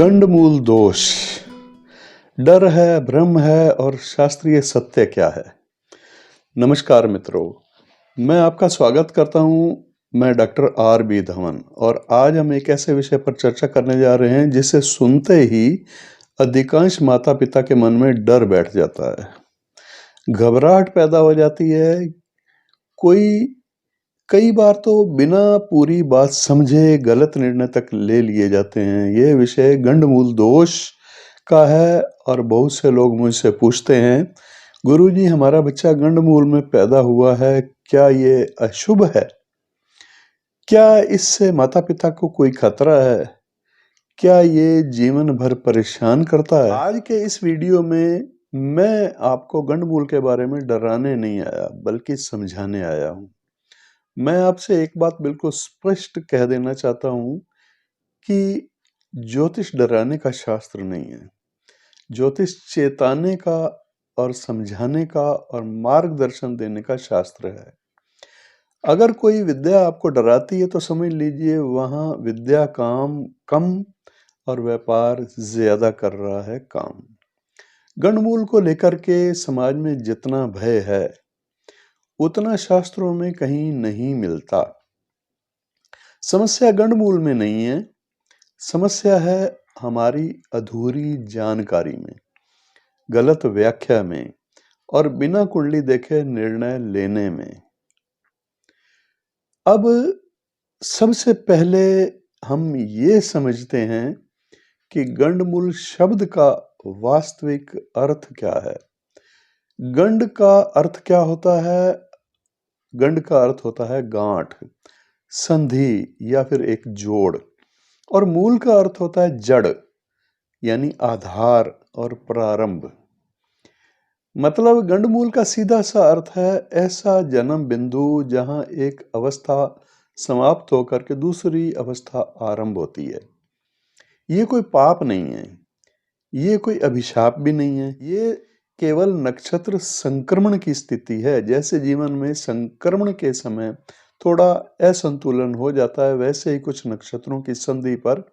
गंडमूल दोष, डर है, भ्रम है और शास्त्रीय सत्य क्या है? नमस्कार मित्रों, मैं आपका स्वागत करता हूं। मैं डॉक्टर आर बी धवन और आज हम एक ऐसे विषय पर चर्चा करने जा रहे हैं जिसे सुनते ही अधिकांश माता पिता के मन में डर बैठ जाता है, घबराहट पैदा हो जाती है। कई बार तो बिना पूरी बात समझे गलत निर्णय तक ले लिए जाते हैं। यह विषय गंडमूल दोष का है और बहुत से लोग मुझसे पूछते हैं, गुरुजी हमारा बच्चा गंडमूल में पैदा हुआ है, क्या ये अशुभ है? क्या इससे माता पिता को कोई खतरा है? क्या ये जीवन भर परेशान करता है? आज के इस वीडियो में मैं आपको गंडमूल के बारे में डराने नहीं आया बल्कि समझाने आया हूं। मैं आपसे एक बात बिल्कुल स्पष्ट कह देना चाहता हूं कि ज्योतिष डराने का शास्त्र नहीं है। ज्योतिष चेताने का और समझाने का और मार्गदर्शन देने का शास्त्र है। अगर कोई विद्या आपको डराती है तो समझ लीजिए वहां विद्या काम कम और व्यापार ज्यादा कर रहा है काम। गंडमूल को लेकर के समाज में जितना भय है उतना शास्त्रों में कहीं नहीं मिलता। समस्या गंडमूल में नहीं है, समस्या है हमारी अधूरी जानकारी में, गलत व्याख्या में और बिना कुंडली देखे निर्णय लेने में। अब सबसे पहले हम ये समझते हैं कि गंडमूल शब्द का वास्तविक अर्थ क्या है। गंड का अर्थ क्या होता है? गंड का अर्थ होता है गांठ, संधि या फिर एक जोड़, और मूल का अर्थ होता है जड़ यानी आधार और प्रारंभ। मतलब गंडमूल का सीधा सा अर्थ है ऐसा जन्म बिंदु जहां एक अवस्था समाप्त होकर के दूसरी अवस्था आरंभ होती है। ये कोई पाप नहीं है, ये कोई अभिशाप भी नहीं है, ये केवल नक्षत्र संक्रमण की स्थिति है। जैसे जीवन में संक्रमण के समय थोड़ा असंतुलन हो जाता है, वैसे ही कुछ नक्षत्रों की संधि पर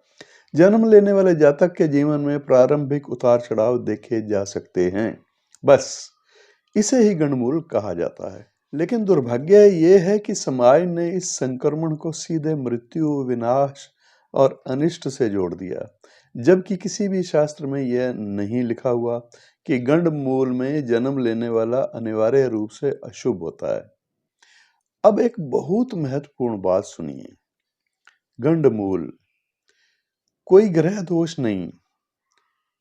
जन्म लेने वाले जातक के जीवन में प्रारंभिक उतार चढ़ाव देखे जा सकते हैं। बस इसे ही गंडमूल कहा जाता है। लेकिन दुर्भाग्य यह है कि समाज ने इस संक्रमण को सीधे मृत्यु, विनाश और अनिष्ट से जोड़ दिया, जबकि किसी भी शास्त्र में यह नहीं लिखा हुआ कि गंडमूल में जन्म लेने वाला अनिवार्य रूप से अशुभ होता है। अब एक बहुत महत्वपूर्ण बात सुनिए। गंडमूल कोई ग्रह दोष नहीं,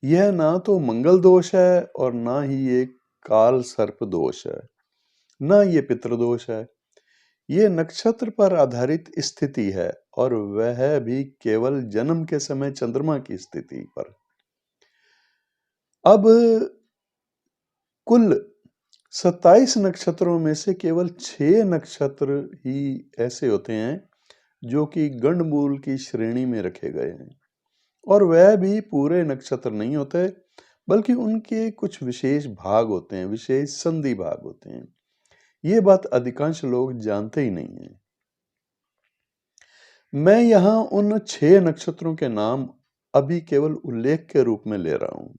यह ना तो मंगल दोष है और ना ही एक काल सर्प दोष है, ना ये पितृदोष है। ये नक्षत्र पर आधारित स्थिति है और वह भी केवल जन्म के समय चंद्रमा की स्थिति पर। अब कुल 27 नक्षत्रों में से केवल 6 नक्षत्र ही ऐसे होते हैं जो कि गंडमूल की श्रेणी में रखे गए हैं, और वह भी पूरे नक्षत्र नहीं होते बल्कि उनके कुछ विशेष भाग होते हैं, विशेष संधि भाग होते हैं। ये बात अधिकांश लोग जानते ही नहीं हैं। मैं यहां उन 6 नक्षत्रों के नाम अभी केवल उल्लेख के रूप में ले रहा हूं।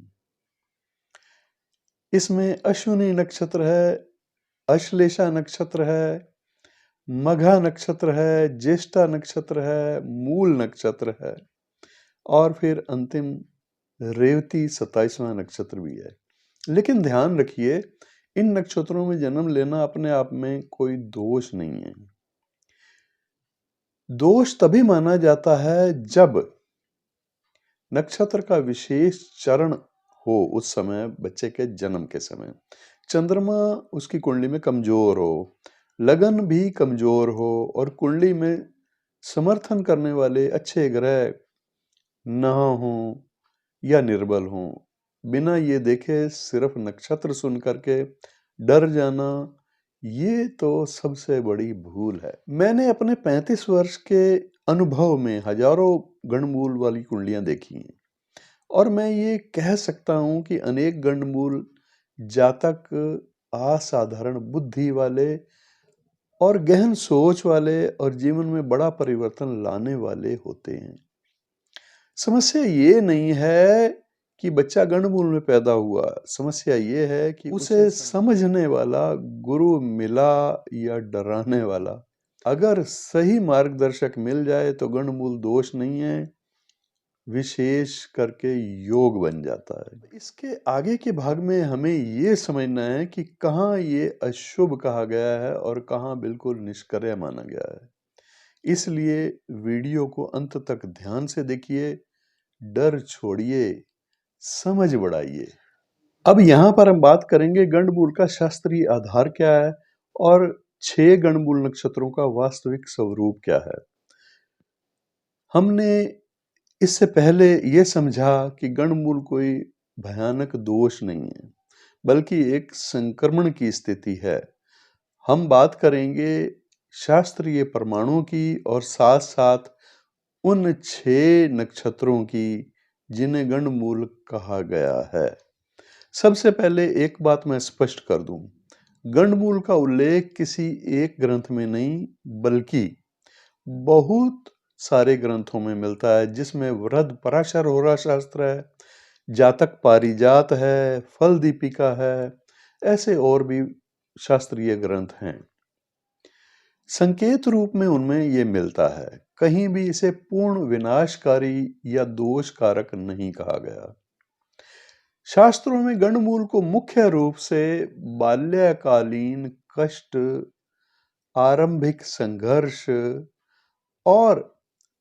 इसमें अश्विनी नक्षत्र है, अश्लेषा नक्षत्र है, मघा नक्षत्र है, ज्येष्ठा नक्षत्र है, मूल नक्षत्र है और फिर अंतिम रेवती 27वां नक्षत्र भी है। लेकिन ध्यान रखिए, इन नक्षत्रों में जन्म लेना अपने आप में कोई दोष नहीं है। दोष तभी माना जाता है जब नक्षत्र का विशेष चरण हो, उस समय बच्चे के जन्म के समय चंद्रमा उसकी कुंडली में कमजोर हो, लगन भी कमजोर हो और कुंडली में समर्थन करने वाले अच्छे ग्रह न हो या निर्बल हो। बिना ये देखे सिर्फ नक्षत्र सुन करके डर जाना, ये तो सबसे बड़ी भूल है। मैंने अपने 35 वर्ष के अनुभव में हजारों गंडमूल वाली कुंडलियां देखी हैं और मैं ये कह सकता हूं कि अनेक गंडमूल जातक असाधारण बुद्धि वाले और गहन सोच वाले और जीवन में बड़ा परिवर्तन लाने वाले होते हैं। समस्या ये नहीं है कि बच्चा गंडमूल में पैदा हुआ, समस्या ये है कि उसे समझने वाला गुरु मिला या डराने वाला। अगर सही मार्गदर्शक मिल जाए तो गंडमूल दोष नहीं है, विशेष करके योग बन जाता है। इसके आगे के भाग में हमें ये समझना है कि कहाँ ये अशुभ कहा गया है और कहाँ बिल्कुल निष्क्रिय माना गया है। इसलिए वीडियो को अंत तक ध्यान से देखिए, डर छोड़िए, समझ बढ़ाइए। अब यहाँ पर हम बात करेंगे गंडमूल का शास्त्रीय आधार क्या है और 6 गंडमूल नक्षत्रों का वास्तविक स्वरूप क्या है। हमने इससे पहले ये समझा कि गंडमूल कोई भयानक दोष नहीं है, बल्कि एक संक्रमण की स्थिति है। हम बात करेंगे शास्त्रीय प्रमाणों की और साथ साथ उन 6 नक्षत्रों की जिन्हें गंडमूल कहा गया है। सबसे पहले एक बात मैं स्पष्ट कर दूं, गंडमूल का उल्लेख किसी एक ग्रंथ में नहीं बल्कि बहुत सारे ग्रंथों में मिलता है, जिसमें वृहद पराशर होरा शास्त्र है, जातक पारिजात है, फल दीपिका है, ऐसे और भी शास्त्रीय ग्रंथ हैं। संकेत रूप में उनमें ये मिलता है, कहीं भी इसे पूर्ण विनाशकारी या दोष कारक नहीं कहा गया। शास्त्रों में गंडमूल को मुख्य रूप से बाल्यकालीन कष्ट, आरंभिक संघर्ष और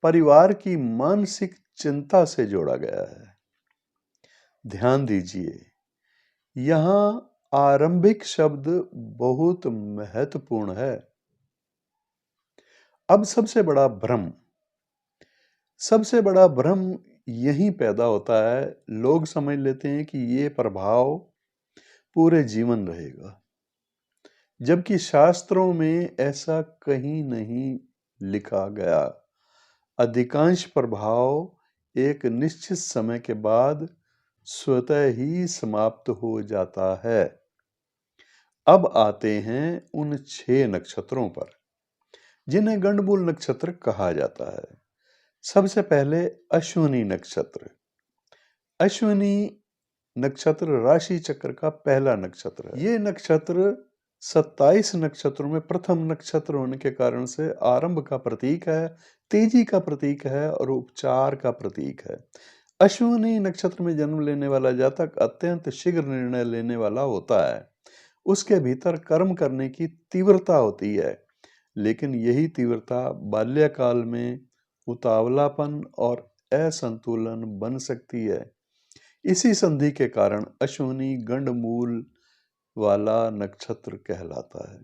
परिवार की मानसिक चिंता से जोड़ा गया है। ध्यान दीजिए, यहाँ आरंभिक शब्द बहुत महत्वपूर्ण है। अब सबसे बड़ा भ्रम यहीं पैदा होता है। लोग समझ लेते हैं कि ये प्रभाव पूरे जीवन रहेगा, जबकि शास्त्रों में ऐसा कहीं नहीं लिखा गया। अधिकांश प्रभाव एक निश्चित समय के बाद स्वतः ही समाप्त हो जाता है। अब आते हैं उन 6 नक्षत्रों पर जिन्हें गंडमूल नक्षत्र कहा जाता है। सबसे पहले अश्विनी नक्षत्र। अश्विनी नक्षत्र राशि चक्र का पहला नक्षत्र है। ये नक्षत्र 27 नक्षत्रों में प्रथम नक्षत्र होने के कारण से आरंभ का प्रतीक है, तेजी का प्रतीक है और उपचार का प्रतीक है। अश्विनी नक्षत्र में जन्म लेने वाला जातक अत्यंत शीघ्र निर्णय लेने वाला होता है। उसके भीतर कर्म करने की तीव्रता होती है, लेकिन यही तीव्रता बाल्यकाल में उतावलापन और असंतुलन बन सकती है। इसी संधि के कारण अश्विनी गंडमूल वाला नक्षत्र कहलाता है।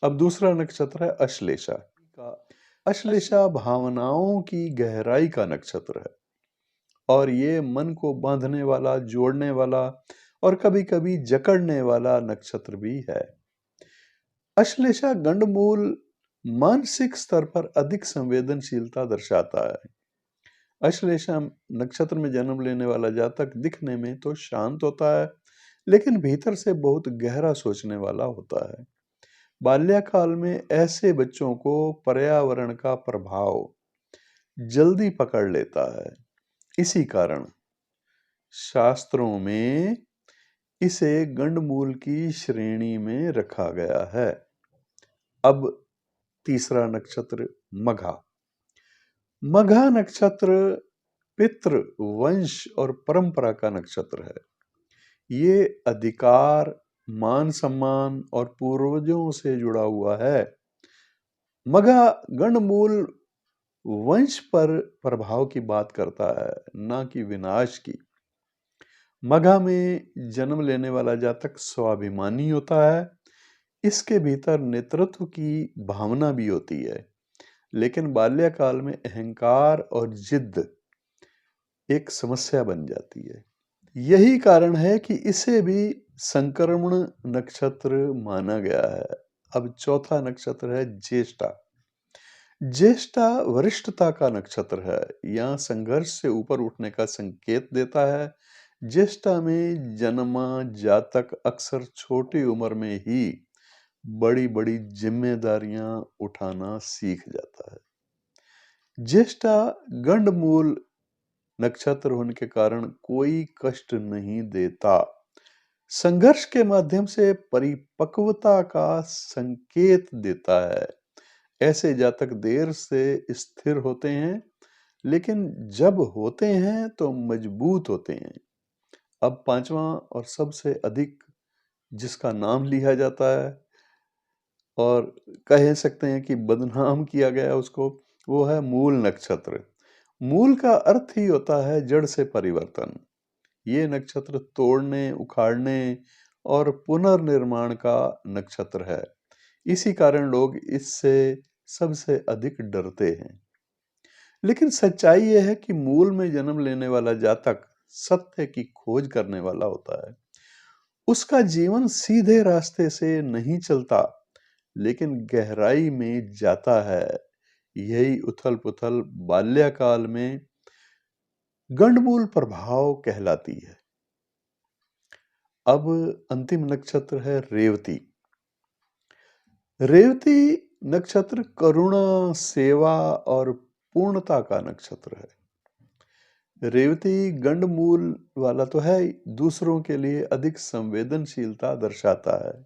अब दूसरा नक्षत्र है अश्लेषा। अश्लेषा भावनाओं की गहराई का नक्षत्र है और ये मन को बांधने वाला, जोड़ने वाला और कभी-कभी जकड़ने वाला नक्षत्र भी है। अश्लेषा गंडमूल मानसिक स्तर पर अधिक संवेदनशीलता दर्शाता है। अश्लेषा नक्षत्र में जन्म लेने वाला जातक दिखने में तो शांत होता है, लेकिन भीतर से बहुत गहरा सोचने वाला होता है। बाल्यकाल में ऐसे बच्चों को पर्यावरण का प्रभाव जल्दी पकड़ लेता है। इसी कारण शास्त्रों में इसे गंडमूल की श्रेणी में रखा गया है। अब तीसरा नक्षत्र मघा। मघा नक्षत्र पितृ, वंश और परंपरा का नक्षत्र है। ये अधिकार, मान सम्मान और पूर्वजों से जुड़ा हुआ है। मघा गंडमूल वंश पर प्रभाव की बात करता है, ना कि विनाश की। मघा में जन्म लेने वाला जातक स्वाभिमानी होता है। इसके भीतर नेतृत्व की भावना भी होती है, लेकिन बाल्यकाल में अहंकार और जिद एक समस्या बन जाती है। यही कारण है कि इसे भी संक्रमण नक्षत्र माना गया है। अब चौथा नक्षत्र है ज्येष्ठा। ज्येष्ठा वरिष्ठता का नक्षत्र है। यहाँ संघर्ष से ऊपर उठने का संकेत देता है। ज्येष्ठा में जन्मा जातक अक्सर छोटी उम्र में ही बड़ी बड़ी जिम्मेदारियां उठाना सीख जाता है। ज्येष्ठा गंडमूल नक्षत्र होने के कारण कोई कष्ट नहीं देता। संघर्ष के माध्यम से परिपक्वता का संकेत देता है। ऐसे जातक देर से स्थिर होते हैं, लेकिन जब होते हैं तो मजबूत होते हैं। अब पांचवा और सबसे अधिक जिसका नाम लिया जाता है और कह सकते हैं कि बदनाम किया गया उसको, वो है मूल नक्षत्र। मूल का अर्थ ही होता है जड़ से परिवर्तन। ये नक्षत्र तोड़ने, उखाड़ने और पुनर्निर्माण का नक्षत्र है। इसी कारण लोग इससे सबसे अधिक डरते हैं। लेकिन सच्चाई यह है कि मूल में जन्म लेने वाला जातक सत्य की खोज करने वाला होता है। उसका जीवन सीधे रास्ते से नहीं चलता, लेकिन गहराई में जाता है। यही उथल पुथल बाल्यकाल में गंडमूल प्रभाव कहलाती है। अब अंतिम नक्षत्र है रेवती। रेवती नक्षत्र करुणा, सेवा और पूर्णता का नक्षत्र है। रेवती गंडमूल वाला तो है, दूसरों के लिए अधिक संवेदनशीलता दर्शाता है।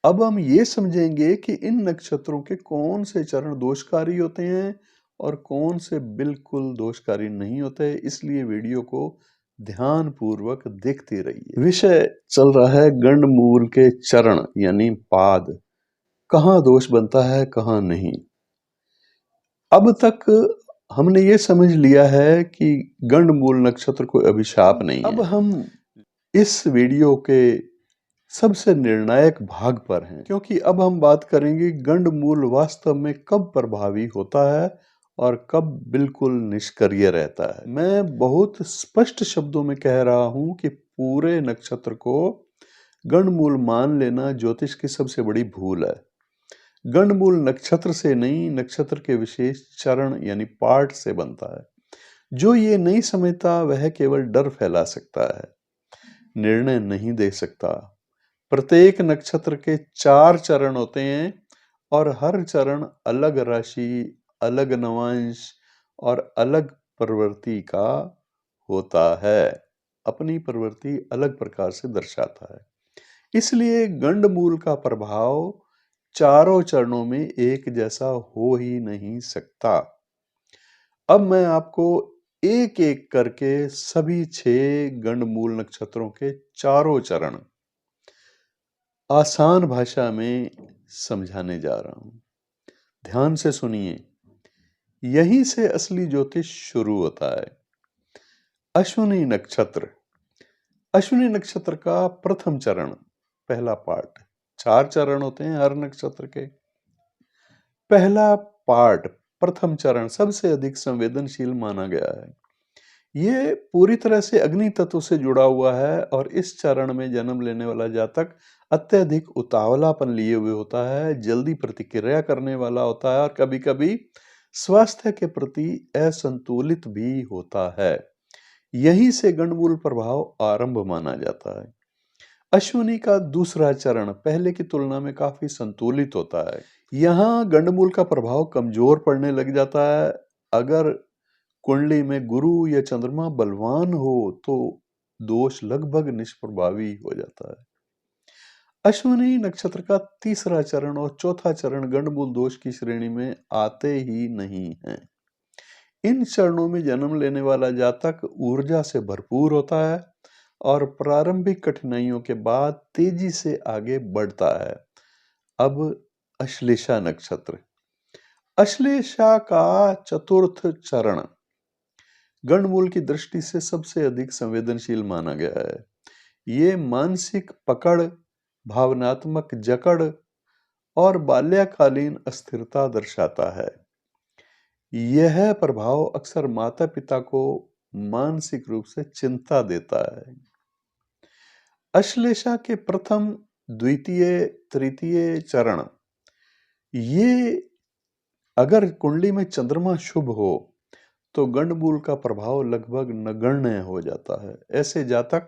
अब हम ये समझेंगे कि इन नक्षत्रों के कौन से चरण दोषकारी होते हैं और कौन से बिल्कुल दोषकारी नहीं होते। इसलिए वीडियो को ध्यान पूर्वक देखते रहिए। विषय चल रहा है गंडमूल के चरण यानी पाद, कहाँ दोष बनता है कहाँ नहीं। अब तक हमने ये समझ लिया है कि गंडमूल नक्षत्र कोई अभिशाप नहीं है। अब हम इस वीडियो के सबसे निर्णायक भाग पर हैं, क्योंकि अब हम बात करेंगे गंडमूल वास्तव में कब प्रभावी होता है और कब बिल्कुल निष्क्रिय रहता है। मैं बहुत स्पष्ट शब्दों में कह रहा हूं कि पूरे नक्षत्र को गंडमूल मान लेना ज्योतिष की सबसे बड़ी भूल है। गंडमूल नक्षत्र से नहीं, नक्षत्र के विशेष चरण यानी पार्ट से बनता है। जो ये नहीं समझता वह केवल डर फैला सकता है, निर्णय नहीं दे सकता। प्रत्येक नक्षत्र के 4 चरण होते हैं और हर चरण अलग राशि, अलग नवांश और अलग प्रवृत्ति का होता है। अपनी प्रवृत्ति अलग प्रकार से दर्शाता है। इसलिए गंडमूल का प्रभाव चारों चरणों में एक जैसा हो ही नहीं सकता। अब मैं आपको एक एक करके सभी 6 गंडमूल नक्षत्रों के चारों चरण आसान भाषा में समझाने जा रहा हूं। ध्यान से सुनिए, यहीं से असली ज्योतिष शुरू होता है। अश्विनी नक्षत्र। अश्विनी नक्षत्र का प्रथम चरण, पहला पार्ट। 4 चरण होते हैं हर नक्षत्र के। पहला पार्ट, प्रथम चरण सबसे अधिक संवेदनशील माना गया है। ये पूरी तरह से अग्नि तत्व से जुड़ा हुआ है और इस चरण में जन्म लेने वाला जातक अत्यधिक उतावलापन लिए हुए होता है, जल्दी प्रतिक्रिया करने वाला होता है और कभी-कभी स्वास्थ्य के प्रति असंतुलित भी होता है। यहीं से गंडमूल प्रभाव आरंभ माना जाता है। अश्विनी का दूसरा चरण पहले की तुलना में काफी संतुलित होता है। यहाँ गंडमूल का प्रभाव कमजोर पड़ने लग जाता है। अगर कुंडली में गुरु या चंद्रमा बलवान हो तो दोष लगभग निष्प्रभावी हो जाता है। अश्विनी नक्षत्र का तीसरा चरण और चौथा चरण गंडमूल दोष की श्रेणी में आते ही नहीं हैं। इन चरणों में जन्म लेने वाला जातक ऊर्जा से भरपूर होता है और प्रारंभिक कठिनाइयों के बाद तेजी से आगे बढ़ता है। अब अश्लेषा नक्षत्र। अश्लेषा का चतुर्थ चरण गंडमूल की दृष्टि से सबसे अधिक संवेदनशील माना गया है। ये मानसिक पकड़, भावनात्मक जकड़ और बाल्यकालीन अस्थिरता दर्शाता है। यह प्रभाव अक्सर माता पिता को मानसिक रूप से चिंता देता है। अश्लेषा के प्रथम, द्वितीय, तृतीय चरण, ये अगर कुंडली में चंद्रमा शुभ हो तो गंडमूल का प्रभाव लगभग नगण्य हो जाता है। ऐसे जातक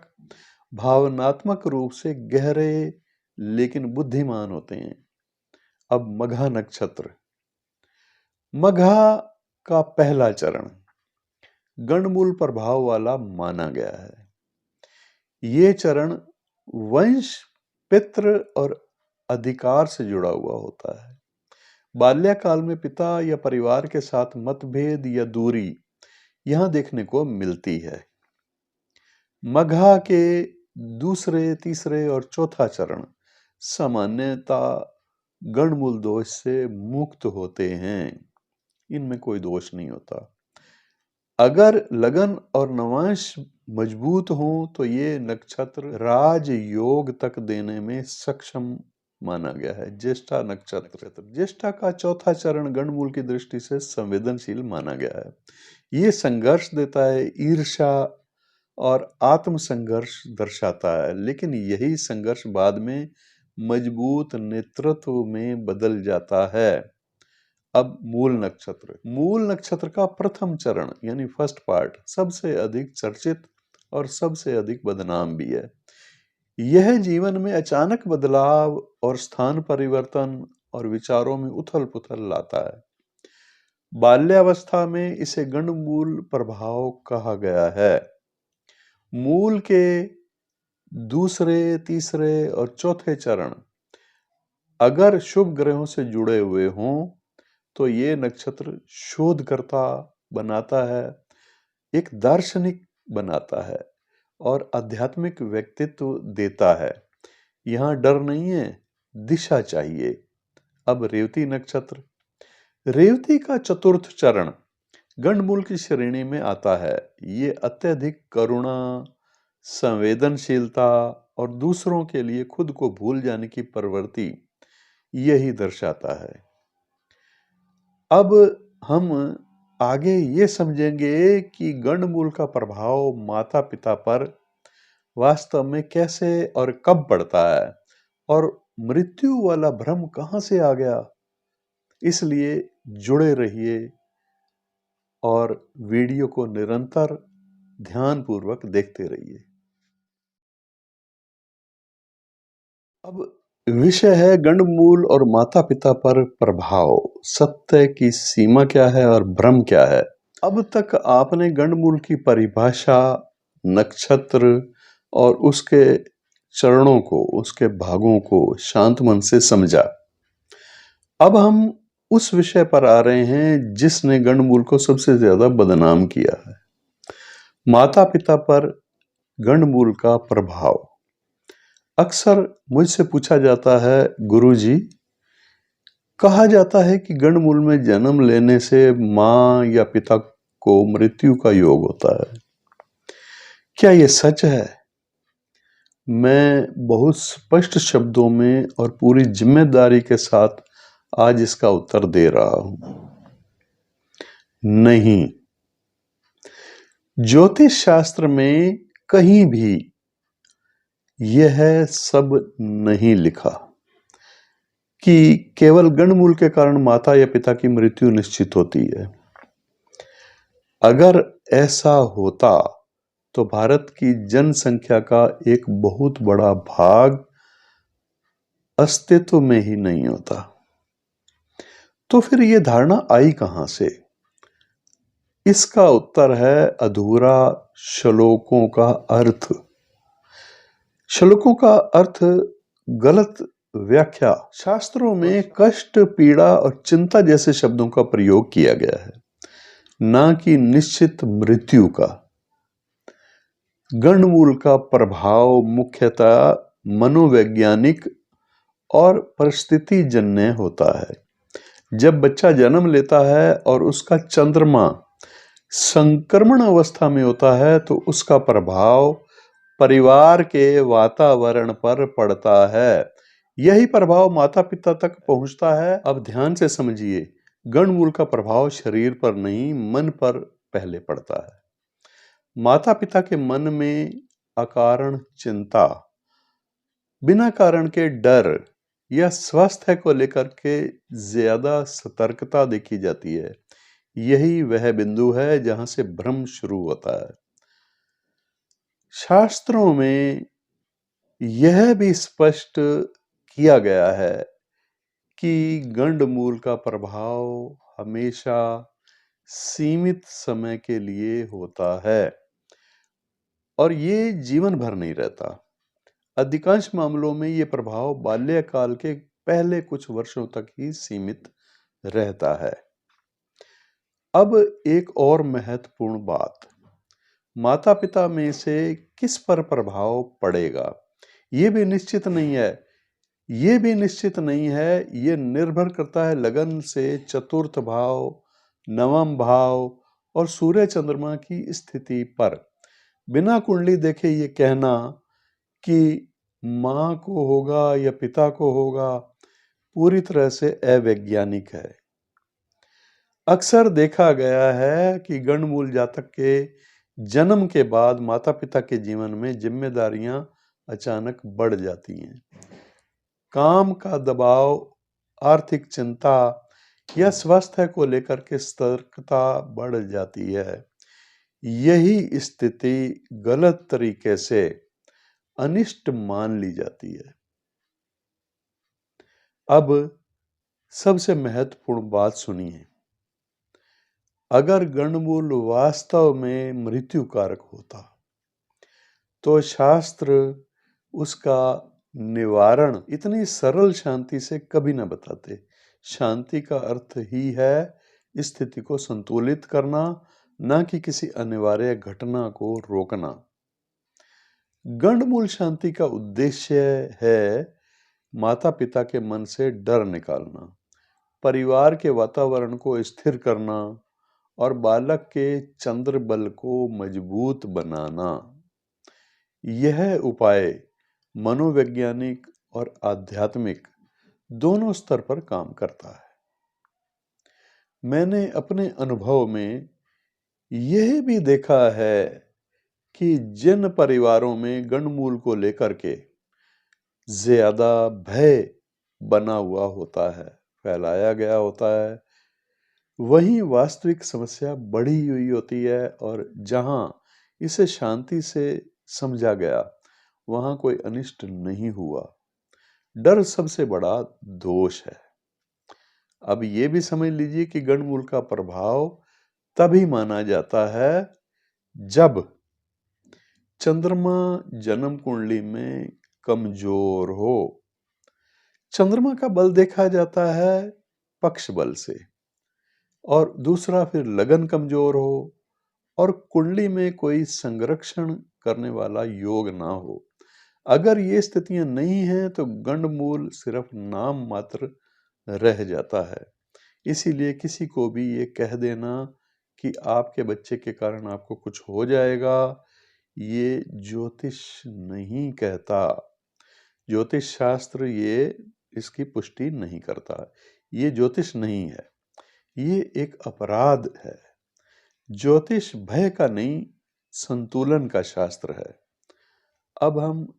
भावनात्मक रूप से गहरे लेकिन बुद्धिमान होते हैं। अब मघा नक्षत्र। मघा का पहला चरण गंडमूल प्रभाव वाला माना गया है। ये चरण वंश, पितृ और अधिकार से जुड़ा हुआ होता है। बाल्यकाल में पिता या परिवार के साथ मतभेद या दूरी यहां देखने को मिलती है। मघा के दूसरे, तीसरे और चौथा चरण सामान्यता गंडमूल दोष से मुक्त होते हैं। इनमें कोई दोष नहीं होता। अगर लगन और नवांश मजबूत हो तो ये नक्षत्र राजयोग तक देने में सक्षम माना गया है। ज्येष्ठा नक्षत्र, ज्येष्ठा का चौथा चरण गंडमूल की दृष्टि से संवेदनशील माना गया है। ये संघर्ष देता है, ईर्ष्या और आत्म संघर्ष दर्शाता है, लेकिन यही संघर्ष बाद में मजबूत नेतृत्व में बदल जाता है। अब मूल नक्षत्र का प्रथम चरण यानी फर्स्ट पार्ट सबसे अधिक चर्चित और सबसे अधिक बदनाम भी है। यह जीवन में अचानक बदलाव और स्थान परिवर्तन और विचारों में उथल पुथल लाता है। बाल्यावस्था में इसे गंडमूल प्रभाव कहा गया है। मूल के दूसरे, तीसरे और चौथे चरण अगर शुभ ग्रहों से जुड़े हुए हों तो ये नक्षत्र शोधकर्ता बनाता है, एक दार्शनिक बनाता है और आध्यात्मिक व्यक्तित्व देता है। यहां डर नहीं है, दिशा चाहिए। अब रेवती नक्षत्र, रेवती का चतुर्थ चरण गंडमूल की श्रेणी में आता है। ये अत्यधिक करुणा, संवेदनशीलता और दूसरों के लिए खुद को भूल जाने की प्रवृत्ति यही दर्शाता है। अब हम आगे ये समझेंगे कि गंडमूल का प्रभाव माता पिता पर वास्तव में कैसे और कब पड़ता है और मृत्यु वाला भ्रम कहां से आ गया। इसलिए जुड़े रहिए और वीडियो को निरंतर ध्यानपूर्वक देखते रहिए। अब विषय है गंडमूल और माता पिता पर प्रभाव, सत्य की सीमा क्या है और भ्रम क्या है। अब तक आपने गंडमूल की परिभाषा, नक्षत्र और उसके चरणों को, उसके भागों को शांत मन से समझा। अब हम उस विषय पर आ रहे हैं जिसने गंडमूल को सबसे ज्यादा बदनाम किया है, माता पिता पर गंडमूल का प्रभाव। अक्सर मुझसे पूछा जाता है, गुरुजी, कहा जाता है कि गंडमूल में जन्म लेने से मां या पिता को मृत्यु का योग होता है। क्या यह सच है? मैं बहुत स्पष्ट शब्दों में और पूरी जिम्मेदारी के साथ आज इसका उत्तर दे रहा हूं, नहीं। ज्योतिष शास्त्र में कहीं भी यह सब नहीं लिखा कि केवल गंडमूल के कारण माता या पिता की मृत्यु निश्चित होती है। अगर ऐसा होता तो भारत की जनसंख्या का एक बहुत बड़ा भाग अस्तित्व में ही नहीं होता। तो फिर यह धारणा आई कहां से? इसका उत्तर है अधूरा श्लोकों का अर्थ। श्लोकों का अर्थ गलत व्याख्या। शास्त्रों में कष्ट, पीड़ा और चिंता जैसे शब्दों का प्रयोग किया गया है, ना कि निश्चित मृत्यु का। गंडमूल का प्रभाव मुख्यतः मनोवैज्ञानिक और परिस्थिति जन्य होता है। जब बच्चा जन्म लेता है और उसका चंद्रमा संक्रमण अवस्था में होता है तो उसका प्रभाव परिवार के वातावरण पर पड़ता है। यही प्रभाव माता पिता तक पहुंचता है। अब ध्यान से समझिए, गंडमूल का प्रभाव शरीर पर नहीं, मन पर पहले पड़ता है। माता पिता के मन में अकारण चिंता, बिना कारण के डर या स्वास्थ्य को लेकर के ज्यादा सतर्कता देखी जाती है। यही वह बिंदु है जहां से भ्रम शुरू होता है। शास्त्रों में यह भी स्पष्ट किया गया है कि गंडमूल का प्रभाव हमेशा सीमित समय के लिए होता है और ये जीवन भर नहीं रहता। अधिकांश मामलों में ये प्रभाव बाल्यकाल के पहले कुछ वर्षों तक ही सीमित रहता है। अब एक और महत्वपूर्ण बात, माता-पिता में से किस पर प्रभाव पड़ेगा, ये भी निश्चित नहीं है। ये निर्भर करता है लगन से चतुर्थ भाव, नवम भाव और सूर्य चंद्रमा की स्थिति पर। बिना कुंडली देखे ये कहना कि माँ को होगा या पिता को होगा, पूरी तरह से अवैज्ञानिक है। अक्सर देखा गया है कि गंडमूल जातक के जन्म के बाद माता-पिता के जीवन में जिम्मेदारियां अचानक बढ़ जाती हैं। काम का दबाव, आर्थिक चिंता या स्वास्थ्य को लेकर के सतर्कता बढ़ जाती है। यही स्थिति गलत तरीके से अनिष्ट मान ली जाती है। अब सबसे महत्वपूर्ण बात सुनिए, अगर गंडमूल वास्तव में मृत्यु कारक होता तो शास्त्र उसका निवारण इतनी सरल शांति से कभी न बताते। शांति का अर्थ ही है स्थिति को संतुलित करना, न कि किसी अनिवार्य घटना को रोकना। गंडमूल शांति का उद्देश्य है माता पिता के मन से डर निकालना, परिवार के वातावरण को स्थिर करना और बालक के चंद्र बल को मजबूत बनाना। यह उपाय मनोवैज्ञानिक और आध्यात्मिक दोनों स्तर पर काम करता है। मैंने अपने अनुभव में यह भी देखा है कि जिन परिवारों में गंडमूल को लेकर के ज्यादा भय बना हुआ होता है, फैलाया गया होता है, वहीं वास्तविक समस्या बढ़ी हुई होती है और जहां इसे शांति से समझा गया वहां कोई अनिष्ट नहीं हुआ। डर सबसे बड़ा दोष है। अब ये भी समझ लीजिए कि गंडमूल का प्रभाव तभी माना जाता है जब चंद्रमा जन्म कुंडली में कमजोर हो। चंद्रमा का बल देखा जाता है पक्ष बल से, और दूसरा फिर लगन कमजोर हो और कुंडली में कोई संरक्षण करने वाला योग ना हो। अगर ये स्थितियां नहीं हैं तो गंडमूल सिर्फ नाम मात्र रह जाता है। इसीलिए किसी को भी ये कह देना कि आपके बच्चे के कारण आपको कुछ हो जाएगा, ये ज्योतिष नहीं कहता। ज्योतिष शास्त्र ये इसकी पुष्टि नहीं करता। ये ज्योतिष नहीं है, ये एक अपराध है। ज्योतिष भय का नहीं, संतुलन का शास्त्र है। अब हम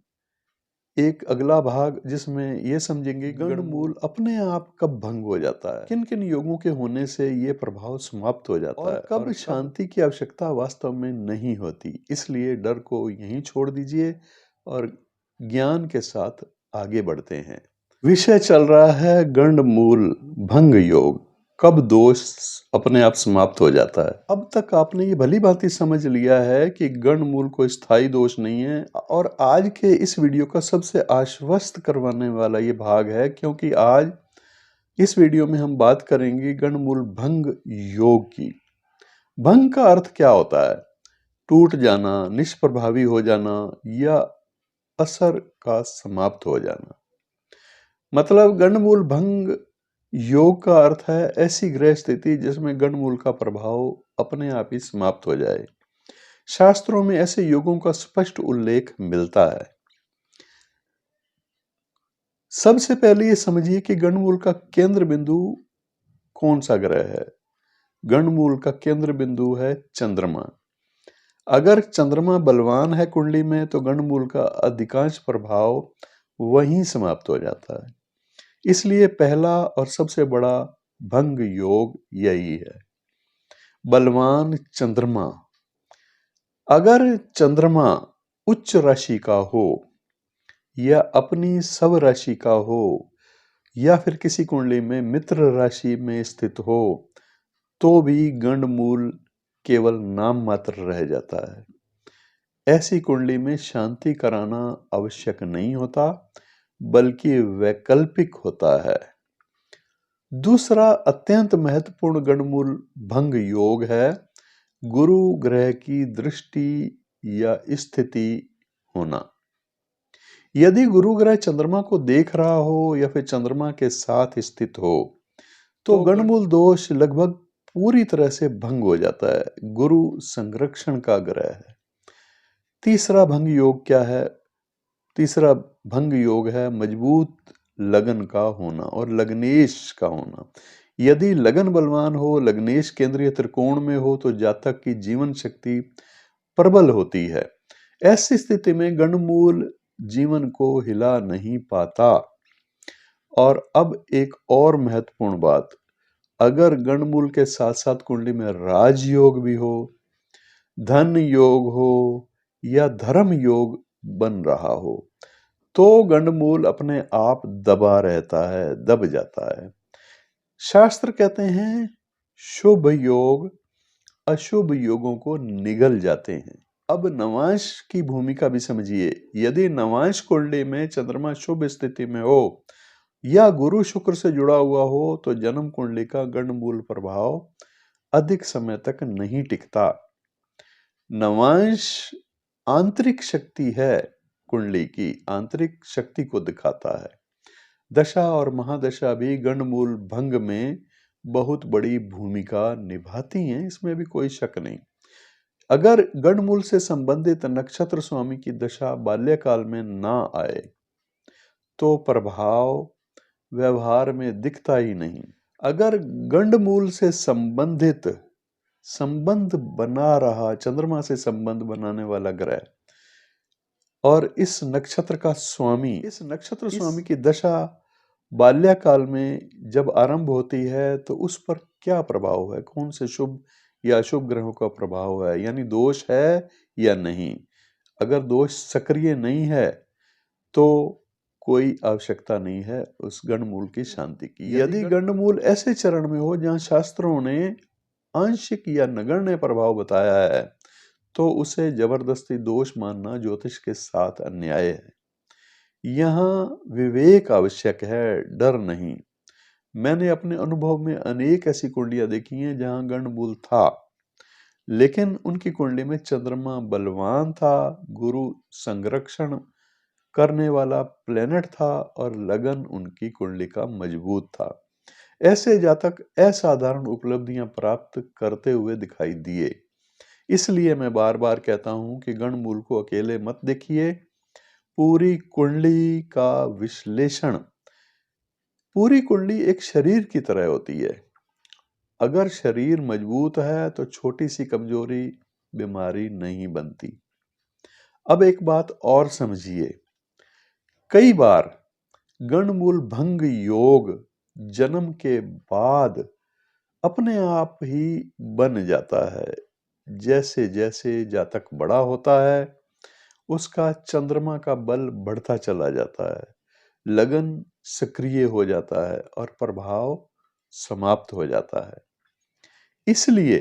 एक अगला भाग जिसमें ये समझेंगे गंडमूल अपने आप कब भंग हो जाता है, किन किन योगों के होने से ये प्रभाव समाप्त हो जाता है, कब शांति की आवश्यकता वास्तव में नहीं होती। इसलिए डर को यहीं छोड़ दीजिए और ज्ञान के साथ आगे बढ़ते हैं। विषय चल रहा है गंडमूल भंग योग, कब दोष अपने आप समाप्त हो जाता है। अब तक आपने ये भली भांति समझ लिया है कि गंडमूल कोई स्थायी दोष नहीं है, और आज के इस वीडियो का सबसे आश्वस्त करवाने वाला ये भाग है, क्योंकि आज इस वीडियो में हम बात करेंगे गंडमूल भंग योग की। भंग का अर्थ क्या होता है? टूट जाना, निष्प्रभावी हो जाना या असर का समाप्त हो जाना। मतलब गंडमूल भंग योग का अर्थ है ऐसी ग्रह स्थिति जिसमें गंडमूल का प्रभाव अपने आप ही समाप्त हो जाए। शास्त्रों में ऐसे योगों का स्पष्ट उल्लेख मिलता है। सबसे पहले ये समझिए कि गंडमूल का केंद्र बिंदु कौन सा ग्रह है। गंडमूल का केंद्र बिंदु है चंद्रमा। अगर चंद्रमा बलवान है कुंडली में तो गंडमूल का अधिकांश प्रभाव वहीं समाप्त हो जाता है। इसलिए पहला और सबसे बड़ा भंग योग यही है, बलवान चंद्रमा। अगर चंद्रमा उच्च राशि का हो या अपनी सब राशि का हो या फिर किसी कुंडली में मित्र राशि में स्थित हो तो भी गंड मूल केवल नाम मात्र रह जाता है। ऐसी कुंडली में शांति कराना आवश्यक नहीं होता, बल्कि वैकल्पिक होता है। दूसरा अत्यंत महत्वपूर्ण गणमूल भंग योग है गुरु ग्रह की दृष्टि या स्थिति होना। यदि गुरु ग्रह चंद्रमा को देख रहा हो या फिर चंद्रमा के साथ स्थित हो तो गणमूल दोष लगभग पूरी तरह से भंग हो जाता है। गुरु संरक्षण का ग्रह है। तीसरा भंग योग क्या है? तीसरा भंग योग है मजबूत लगन का होना और लग्नेश का होना। यदि लगन बलवान हो, लग्नेश केंद्रीय त्रिकोण में हो तो जातक की जीवन शक्ति प्रबल होती है। ऐसी स्थिति में गणमूल जीवन को हिला नहीं पाता। और अब एक और महत्वपूर्ण बात, अगर गणमूल के साथ साथ कुंडली में राजयोग भी हो, धन योग हो या धर्म योग बन रहा हो तो गंडमूल अपने आप दबा रहता है, दब जाता है। शास्त्र कहते हैं शुभ योग अशुभ योगों को निगल जाते हैं। अब नवांश की भूमिका भी समझिए। यदि नवांश कुंडली में चंद्रमा शुभ स्थिति में हो या गुरु शुक्र से जुड़ा हुआ हो तो जन्म कुंडली का गंडमूल प्रभाव अधिक समय तक नहीं टिकता। नवांश आंतरिक शक्ति है, कुंडली की आंतरिक शक्ति को दिखाता है। दशा और महादशा भी गंडमूल भंग में बहुत बड़ी भूमिका निभाती हैं, इसमें भी कोई शक नहीं। अगर गंडमूल से संबंधित नक्षत्र स्वामी की दशा बाल्यकाल में ना आए तो प्रभाव व्यवहार में दिखता ही नहीं। अगर गंडमूल से संबंधित संबंध बना रहा चंद्रमा से संबंध बनाने वाला ग्रह और इस नक्षत्र का स्वामी, इस नक्षत्र स्वामी की दशा बाल्यकाल में जब आरंभ होती है तो उस पर क्या प्रभाव है, कौन से शुभ या अशुभ ग्रहों का प्रभाव है, यानी दोष है या नहीं। अगर दोष सक्रिय नहीं है तो कोई आवश्यकता नहीं है उस गंडमूल की शांति की। यदि गंडमूल ऐसे चरण में हो जहां शास्त्रों ने आंशिक या नगण्य प्रभाव बताया है तो उसे जबरदस्ती दोष मानना ज्योतिष के साथ अन्याय है। यहाँ विवेक आवश्यक है, डर नहीं। मैंने अपने अनुभव में अनेक ऐसी कुंडलियां देखी हैं जहां गंडमूल था लेकिन उनकी कुंडली में चंद्रमा बलवान था, गुरु संरक्षण करने वाला प्लेनेट था और लगन उनकी कुंडली का मजबूत था। ऐसे जातक असाधारण उपलब्धियां प्राप्त करते हुए दिखाई दिए। इसलिए मैं बार बार कहता हूं कि गंडमूल को अकेले मत देखिए, पूरी कुंडली का विश्लेषण। पूरी कुंडली एक शरीर की तरह होती है। अगर शरीर मजबूत है तो छोटी सी कमजोरी बीमारी नहीं बनती। अब एक बात और समझिए, कई बार गंडमूल भंग योग जन्म के बाद अपने आप ही बन जाता है। जैसे जैसे जातक बड़ा होता है उसका चंद्रमा का बल बढ़ता चला जाता है, लगन सक्रिय हो जाता है और प्रभाव समाप्त हो जाता है। इसलिए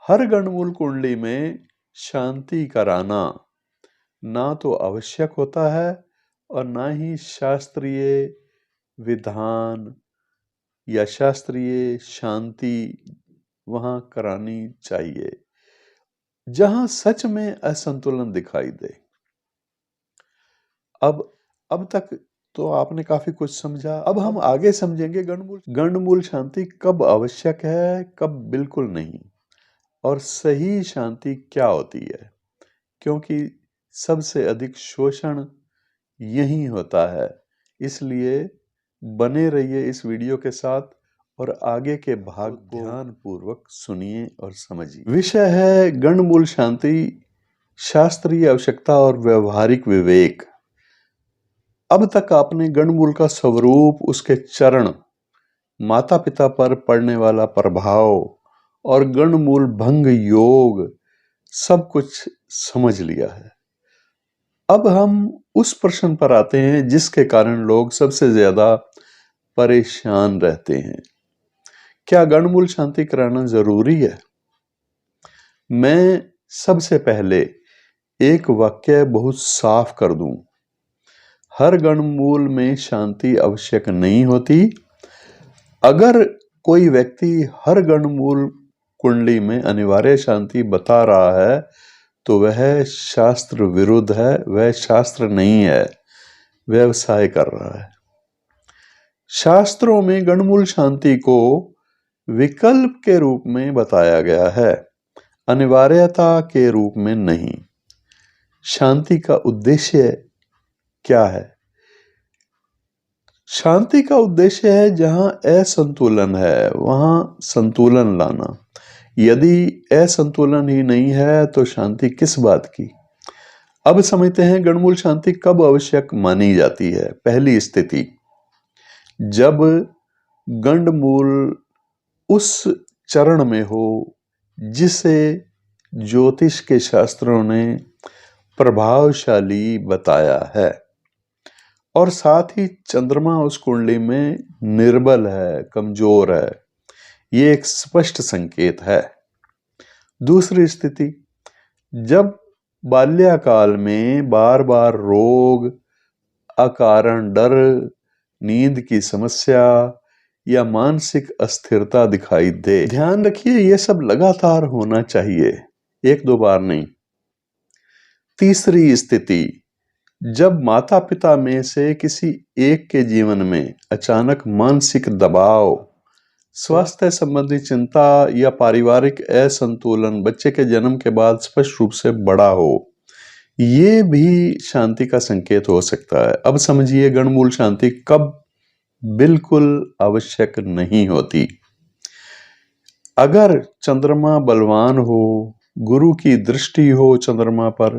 हर गंडमूल कुंडली में शांति कराना ना तो आवश्यक होता है और ना ही शास्त्रीय विधान या शास्त्रीय शांति वहां करानी चाहिए जहां सच में असंतुलन दिखाई दे। अब तक तो आपने काफी कुछ समझा। अब हम आगे समझेंगे गंडमूल शांति कब आवश्यक है, कब बिल्कुल नहीं, और सही शांति क्या होती है, क्योंकि सबसे अधिक शोषण यही होता है। इसलिए बने रहिए इस वीडियो के साथ और आगे के भाग को ध्यान पूर्वक सुनिए और समझिए। विषय है गंडमूल शांति, शास्त्रीय आवश्यकता और व्यवहारिक विवेक। अब तक आपने गंडमूल का स्वरूप, उसके चरण, माता पिता पर पड़ने वाला प्रभाव और गंडमूल भंग योग सब कुछ समझ लिया है। अब हम उस प्रश्न पर आते हैं जिसके कारण लोग सबसे ज्यादा परेशान रहते हैं। क्या गणमूल शांति कराना जरूरी है? मैं सबसे पहले एक वाक्य बहुत साफ कर दूं। हर गणमूल में शांति आवश्यक नहीं होती। अगर कोई व्यक्ति हर गणमूल कुंडली में अनिवार्य शांति बता रहा है तो वह शास्त्र विरुद्ध है, वह शास्त्र नहीं है, व्यवसाय कर रहा है। शास्त्रों में गणमूल शांति को विकल्प के रूप में बताया गया है, अनिवार्यता के रूप में नहीं। शांति का उद्देश्य क्या है? शांति का उद्देश्य है जहां असंतुलन है वहां संतुलन लाना। यदि असंतुलन ही नहीं है तो शांति किस बात की? अब समझते हैं गणमूल शांति कब आवश्यक मानी जाती है। पहली स्थिति, जब गंडमूल उस चरण में हो जिसे ज्योतिष के शास्त्रों ने प्रभावशाली बताया है और साथ ही चंद्रमा उस कुंडली में निर्बल है, कमजोर है, ये एक स्पष्ट संकेत है। दूसरी स्थिति, जब बाल्यकाल में बार बार रोग, अकारण डर, नींद की समस्या या मानसिक अस्थिरता दिखाई दे। ध्यान रखिए, यह सब लगातार होना चाहिए, एक दो बार नहीं। तीसरी स्थिति, जब माता पिता में से किसी एक के जीवन में अचानक मानसिक दबाव, स्वास्थ्य संबंधी चिंता या पारिवारिक असंतुलन बच्चे के जन्म के बाद स्पष्ट रूप से बड़ा हो, ये भी शांति का संकेत हो सकता है। अब समझिए गणमूल शांति कब बिल्कुल आवश्यक नहीं होती। अगर चंद्रमा बलवान हो, गुरु की दृष्टि हो चंद्रमा पर,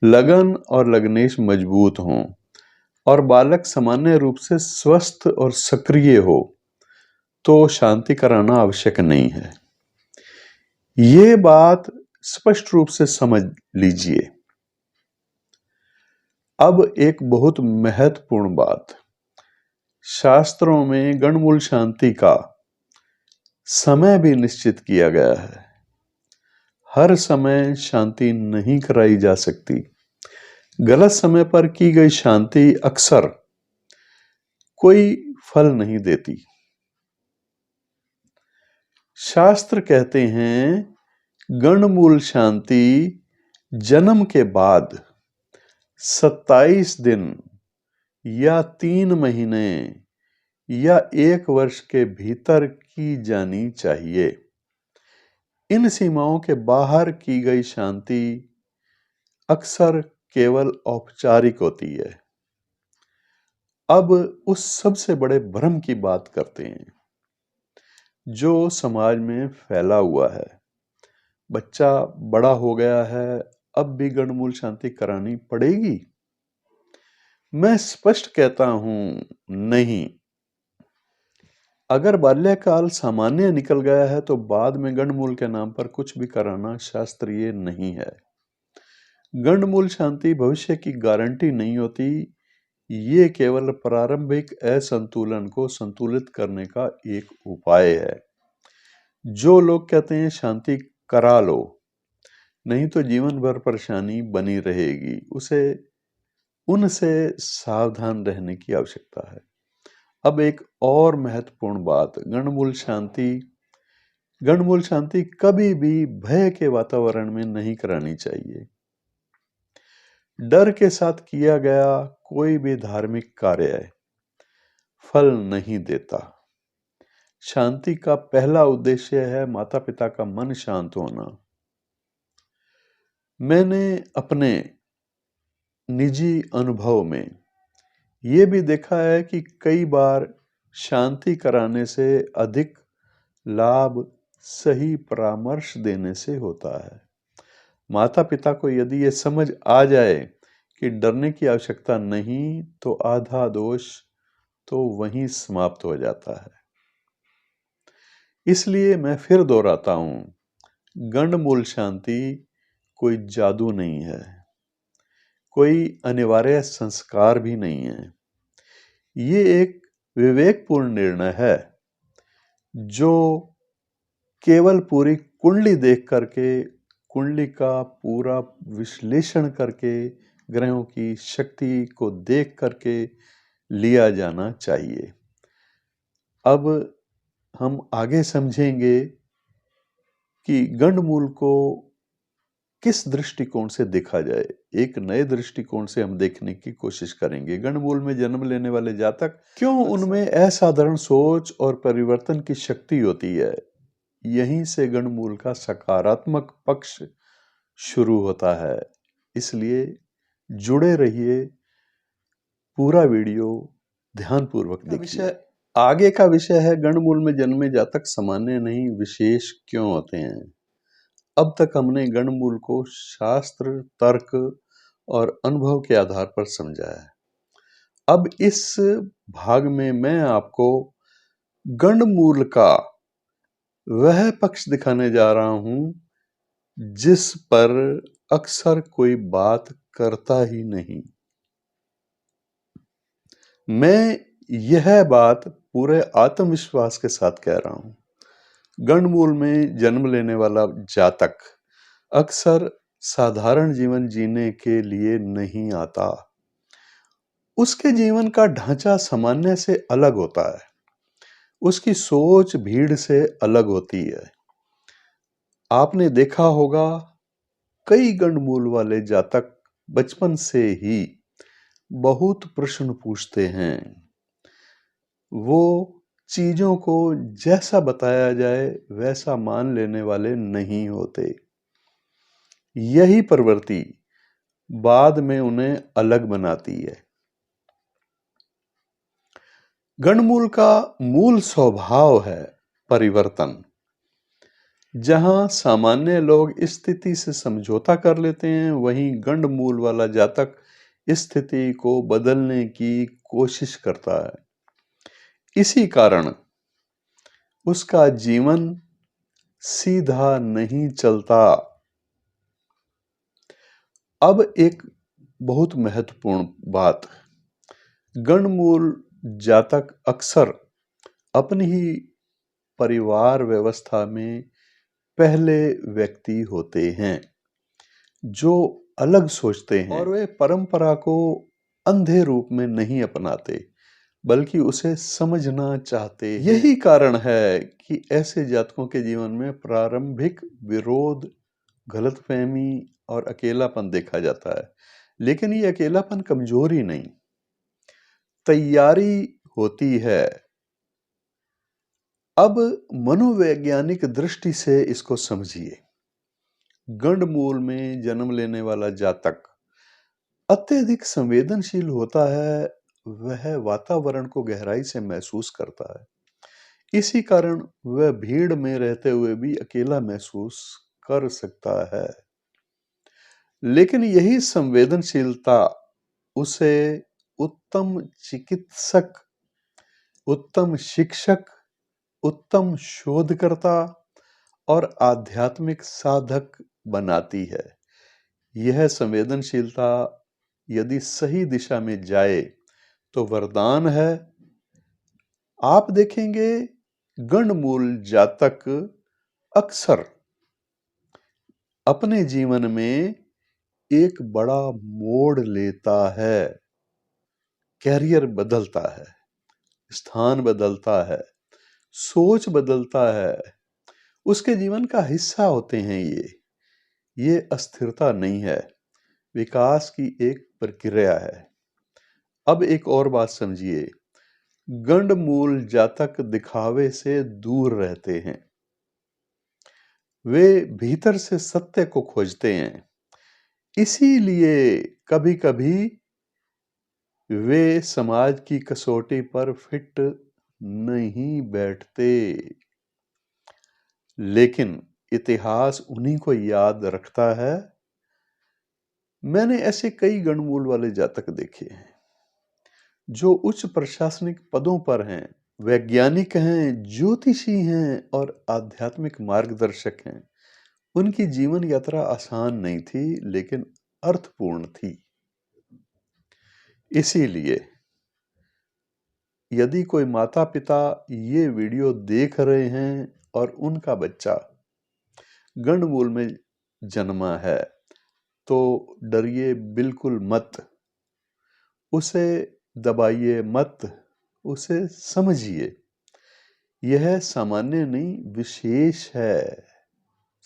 लगन और लग्नेश मजबूत हों और बालक सामान्य रूप से स्वस्थ और सक्रिय हो तो शांति कराना आवश्यक नहीं है। ये बात स्पष्ट रूप से समझ लीजिए। अब एक बहुत महत्वपूर्ण बात, शास्त्रों में गणमूल शांति का समय भी निश्चित किया गया है। हर समय शांति नहीं कराई जा सकती। गलत समय पर की गई शांति अक्सर कोई फल नहीं देती। शास्त्र कहते हैं गणमूल शांति जन्म के बाद 27 दिन या 3 महीने या 1 वर्ष के भीतर की जानी चाहिए। इन सीमाओं के बाहर की गई शांति अक्सर केवल औपचारिक होती है। अब उस सबसे बड़े भ्रम की बात करते हैं जो समाज में फैला हुआ है। बच्चा बड़ा हो गया है, अब भी गणमूल शांति करानी पड़ेगी? मैं स्पष्ट कहता हूं, नहीं। अगर बाल्यकाल सामान्य निकल गया है तो बाद में गंडमूल के नाम पर कुछ भी कराना शास्त्रीय नहीं है। गंडमूल शांति भविष्य की गारंटी नहीं होती, ये केवल प्रारंभिक असंतुलन को संतुलित करने का एक उपाय है। जो लोग कहते हैं शांति करा लो, नहीं तो जीवन भर परेशानी बनी रहेगी, उनसे सावधान रहने की आवश्यकता है। अब एक और महत्वपूर्ण बात, गणमूल शांति कभी भी भय के वातावरण में नहीं करानी चाहिए। डर के साथ किया गया कोई भी धार्मिक कार्य फल नहीं देता। शांति का पहला उद्देश्य है माता पिता का मन शांत होना। मैंने अपने निजी अनुभव में यह भी देखा है कि कई बार शांति कराने से अधिक लाभ सही परामर्श देने से होता है। माता पिता को यदि ये समझ आ जाए कि डरने की आवश्यकता नहीं, तो आधा दोष तो वहीं समाप्त हो जाता है। इसलिए मैं फिर दोहराता हूं, गंडमूल शांति कोई जादू नहीं है, कोई अनिवार्य संस्कार भी नहीं है। ये एक विवेकपूर्ण निर्णय है जो केवल पूरी कुंडली देख करके, कुंडली का पूरा विश्लेषण करके, ग्रहों की शक्ति को देख करके लिया जाना चाहिए। अब हम आगे समझेंगे कि गंडमूल को किस दृष्टिकोण से देखा जाए। एक नए दृष्टिकोण से हम देखने की कोशिश करेंगे। गंडमूल में जन्म लेने वाले जातक क्यों उनमें असाधारण सोच और परिवर्तन की शक्ति होती है। यहीं से गंडमूल का सकारात्मक पक्ष शुरू होता है। इसलिए जुड़े रहिए, पूरा वीडियो ध्यानपूर्वक देखिए। आगे का विषय है गंडमूल में जन्मे जातक सामान्य नहीं विशेष क्यों होते हैं। अब तक हमने गंडमूल को शास्त्र, तर्क और अनुभव के आधार पर समझा है। अब इस भाग में मैं आपको गंडमूल का वह पक्ष दिखाने जा रहा हूं जिस पर अक्सर कोई बात करता ही नहीं। मैं यह बात पूरे आत्मविश्वास के साथ कह रहा हूं। गंडमूल में जन्म लेने वाला जातक अक्सर साधारण जीवन जीने के लिए नहीं आता। उसके जीवन का ढांचा सामान्य से अलग होता है। उसकी सोच भीड़ से अलग होती है। आपने देखा होगा कई गंडमूल वाले जातक बचपन से ही बहुत प्रश्न पूछते हैं। वो चीजों को जैसा बताया जाए वैसा मान लेने वाले नहीं होते। यही प्रवृत्ति बाद में उन्हें अलग बनाती है। गंडमूल का मूल स्वभाव है परिवर्तन। जहां सामान्य लोग स्थिति से समझौता कर लेते हैं, वहीं गंडमूल वाला जातक स्थिति को बदलने की कोशिश करता है। इसी कारण उसका जीवन सीधा नहीं चलता। अब एक बहुत महत्वपूर्ण बात, गंडमूल जातक अक्सर अपनी ही परिवार व्यवस्था में पहले व्यक्ति होते हैं जो अलग सोचते हैं और वे परंपरा को अंधे रूप में नहीं अपनाते बल्कि उसे समझना चाहते हैं। यही कारण है कि ऐसे जातकों के जीवन में प्रारंभिक विरोध, गलतफहमी और अकेलापन देखा जाता है। लेकिन ये अकेलापन कमजोरी नहीं, तैयारी होती है। अब मनोवैज्ञानिक दृष्टि से इसको समझिए। गंडमूल में जन्म लेने वाला जातक अत्यधिक संवेदनशील होता है। वह वातावरण को गहराई से महसूस करता है। इसी कारण वह भीड़ में रहते हुए भी अकेला महसूस कर सकता है। लेकिन यही संवेदनशीलता उसे उत्तम चिकित्सक, उत्तम शिक्षक, उत्तम शोधकर्ता और आध्यात्मिक साधक बनाती है। यह संवेदनशीलता यदि सही दिशा में जाए तो वरदान है। आप देखेंगे गंडमूल जातक अक्सर अपने जीवन में एक बड़ा मोड़ लेता है। कैरियर बदलता है, स्थान बदलता है, सोच बदलता है। उसके जीवन का हिस्सा होते हैं ये अस्थिरता नहीं है, विकास की एक प्रक्रिया है। अब एक और बात समझिए, गंडमूल जातक दिखावे से दूर रहते हैं। वे भीतर से सत्य को खोजते हैं। इसीलिए कभी कभी वे समाज की कसौटी पर फिट नहीं बैठते। लेकिन इतिहास उन्हीं को याद रखता है। मैंने ऐसे कई गंडमूल वाले जातक देखे हैं जो उच्च प्रशासनिक पदों पर हैं, वैज्ञानिक हैं, ज्योतिषी हैं और आध्यात्मिक मार्गदर्शक हैं। उनकी जीवन यात्रा आसान नहीं थी लेकिन अर्थपूर्ण थी। इसीलिए यदि कोई माता पिता ये वीडियो देख रहे हैं और उनका बच्चा गंडमूल में जन्मा है तो डरिए बिल्कुल मत, उसे दबाइए मत, उसे समझिए। यह सामान्य नहीं, विशेष है।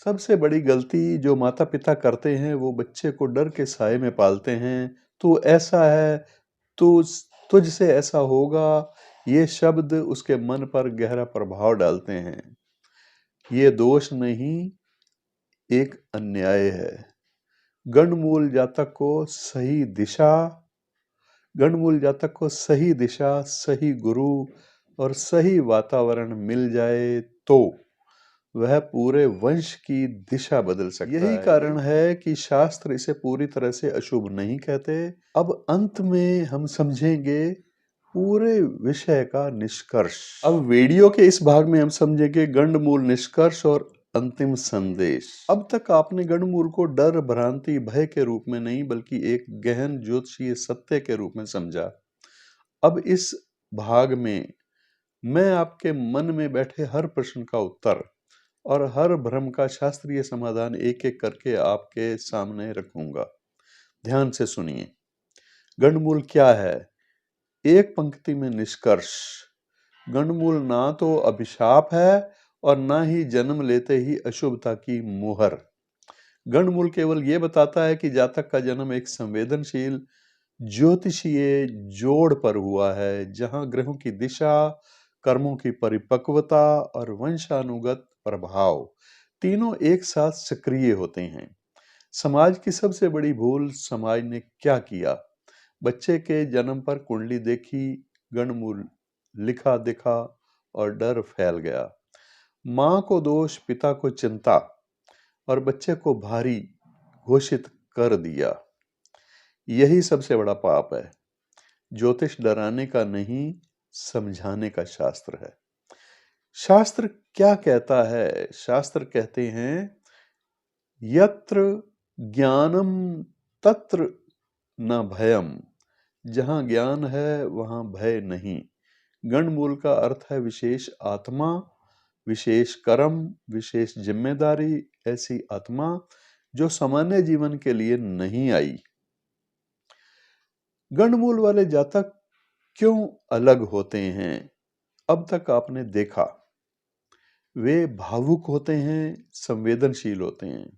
सबसे बड़ी गलती जो माता पिता करते हैं वो बच्चे को डर के साए में पालते हैं। तू ऐसा है, तू तुझसे ऐसा होगा, ये शब्द उसके मन पर गहरा प्रभाव डालते हैं। ये दोष नहीं, एक अन्याय है। गंडमूल जातक को सही दिशा, सही गुरु और सही वातावरण मिल जाए तो वह पूरे वंश की दिशा बदल सकता है। यही कारण है कि शास्त्र इसे पूरी तरह से अशुभ नहीं कहते। अब अंत में हम समझेंगे पूरे विषय का निष्कर्ष। अब वीडियो के इस भाग में हम समझेंगे गंडमूल निष्कर्ष और अंतिम संदेश। अब तक आपने गंडमूल को डर, भ्रांति, भय के रूप में नहीं बल्कि एक गहन ज्योतिषीय सत्य के रूप में समझा। अब इस भाग में मैं आपके मन में बैठे हर प्रश्न का उत्तर और हर भ्रम का शास्त्रीय समाधान एक एक करके आपके सामने रखूंगा। ध्यान से सुनिए। गंडमूल क्या है? एक पंक्ति में निष्कर्ष। गंडमूल ना तो अभिशाप है और ना ही जन्म लेते ही अशुभता की मुहर। गंडमूल केवल यह बताता है कि जातक का जन्म एक संवेदनशील ज्योतिषीय जोड़ पर हुआ है, जहां ग्रहों की दिशा, कर्मों की परिपक्वता और वंशानुगत प्रभाव तीनों एक साथ सक्रिय होते हैं। समाज की सबसे बड़ी भूल, समाज ने क्या किया? बच्चे के जन्म पर कुंडली देखी, गंडमूल लिखा दिखा और डर फैल गया। मां को दोष, पिता को चिंता और बच्चे को भारी घोषित कर दिया। यही सबसे बड़ा पाप है। ज्योतिष डराने का नहीं, समझाने का शास्त्र है। शास्त्र क्या कहता है? शास्त्र कहते हैं यत्र ज्ञानम तत्र न भयम। जहां ज्ञान है वहां भय नहीं। गंडमूल का अर्थ है विशेष आत्मा, विशेष कर्म, विशेष जिम्मेदारी, ऐसी आत्मा जो सामान्य जीवन के लिए नहीं आई। गंडमूल वाले जातक क्यों अलग होते हैं? अब तक आपने देखा, वे भावुक होते हैं, संवेदनशील होते हैं,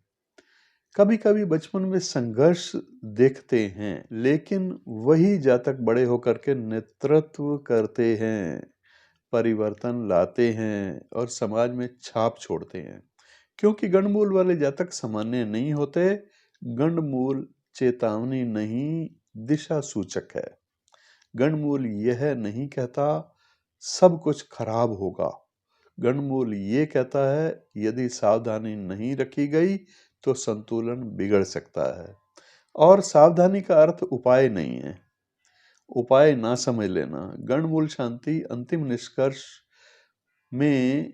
कभी कभी बचपन में संघर्ष देखते हैं, लेकिन वही जातक बड़े होकर के नेतृत्व करते हैं, परिवर्तन लाते हैं और समाज में छाप छोड़ते हैं। क्योंकि गंडमूल वाले जातक सामान्य नहीं होते। गंडमूल चेतावनी नहीं, दिशा सूचक है। गंडमूल यह नहीं कहता सब कुछ खराब होगा। गंडमूल ये कहता है यदि सावधानी नहीं रखी गई तो संतुलन बिगड़ सकता है। और सावधानी का अर्थ उपाय नहीं है, उपाय ना समझ लेना। गंडमूल शांति अंतिम निष्कर्ष में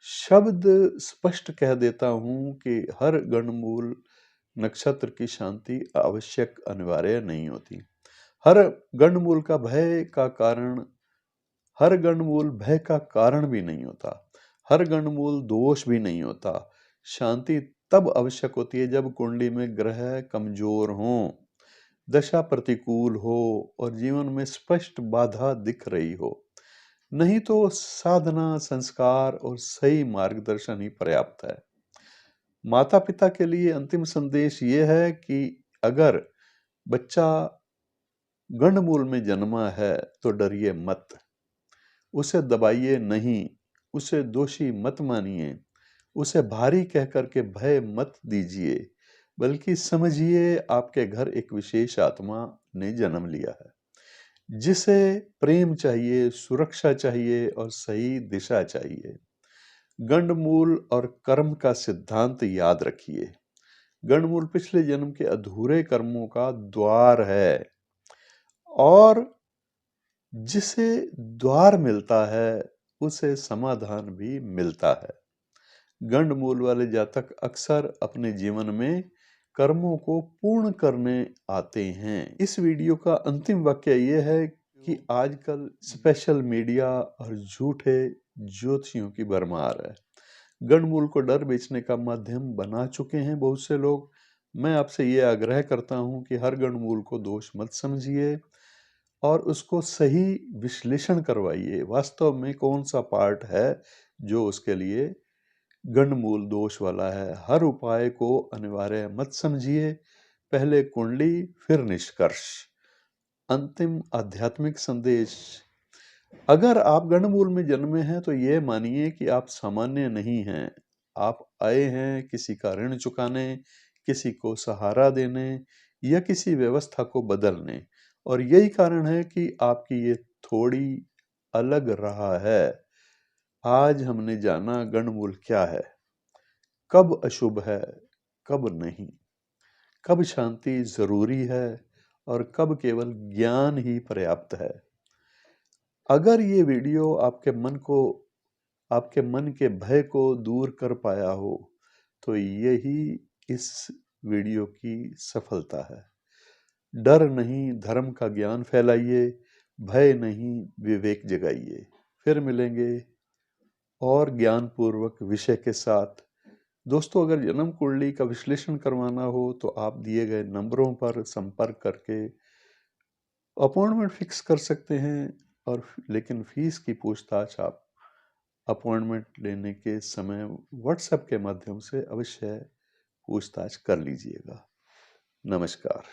शब्द स्पष्ट कह देता हूं कि हर गंडमूल नक्षत्र की शांति आवश्यक, अनिवार्य नहीं होती। हर गंडमूल भय का कारण भी नहीं होता। हर गंडमूल दोष भी नहीं होता। शांति तब आवश्यक होती है जब कुंडली में ग्रह कमजोर हों, दशा प्रतिकूल हो और जीवन में स्पष्ट बाधा दिख रही हो। नहीं तो साधना, संस्कार और सही मार्गदर्शन ही पर्याप्त है। माता पिता के लिए अंतिम संदेश ये है कि अगर बच्चा गंडमूल में जन्मा है तो डरिए मत, उसे दबाइए नहीं, उसे दोषी मत मानिए, उसे भारी कह करके भय मत दीजिए, बल्कि समझिए आपके घर एक विशेष आत्मा ने जन्म लिया है, जिसे प्रेम चाहिए, सुरक्षा चाहिए और सही दिशा चाहिए। गंडमूल और कर्म का सिद्धांत याद रखिए। गंडमूल पिछले जन्म के अधूरे कर्मों का द्वार है और जिसे द्वार मिलता है उसे समाधान भी मिलता है। गंडमूल वाले जातक अक्सर अपने जीवन में कर्मों को पूर्ण करने आते हैं। इस वीडियो का अंतिम वाक्य यह है, कि आजकल स्पेशल मीडिया और झूठे ज्योतिषियों की भरमार है। गंडमूल को डर बेचने का माध्यम बना चुके हैं बहुत से लोग। मैं आपसे ये आग्रह करता हूं कि हर गंडमूल को दोष मत समझिए और उसको सही विश्लेषण करवाइए। वास्तव में कौन सा पार्ट है जो उसके लिए गंडमूल दोष वाला है। हर उपाय को अनिवार्य मत समझिए। पहले कुंडली फिर निष्कर्ष। अंतिम आध्यात्मिक संदेश। अगर आप गंडमूल में जन्मे हैं तो ये मानिए कि आप सामान्य नहीं हैं। आप आए हैं किसी का ऋण चुकाने, किसी को सहारा देने या किसी व्यवस्था को बदलने, और यही कारण है कि आपकी ये थोड़ी अलग रहा है। आज हमने जाना गंडमूल क्या है, कब अशुभ है, कब नहीं, कब शांति जरूरी है और कब केवल ज्ञान ही पर्याप्त है। अगर ये वीडियो आपके मन के भय को दूर कर पाया हो तो यही इस वीडियो की सफलता है। डर नहीं, धर्म का ज्ञान फैलाइए। भय नहीं, विवेक जगाइए। फिर मिलेंगे और ज्ञानपूर्वक विषय के साथ। दोस्तों, अगर जन्म कुंडली का विश्लेषण करवाना हो तो आप दिए गए नंबरों पर संपर्क करके अपॉइंटमेंट फिक्स कर सकते हैं। और लेकिन फीस की पूछताछ आप अपॉइंटमेंट लेने के समय व्हाट्सएप के माध्यम से अवश्य पूछताछ कर लीजिएगा। नमस्कार।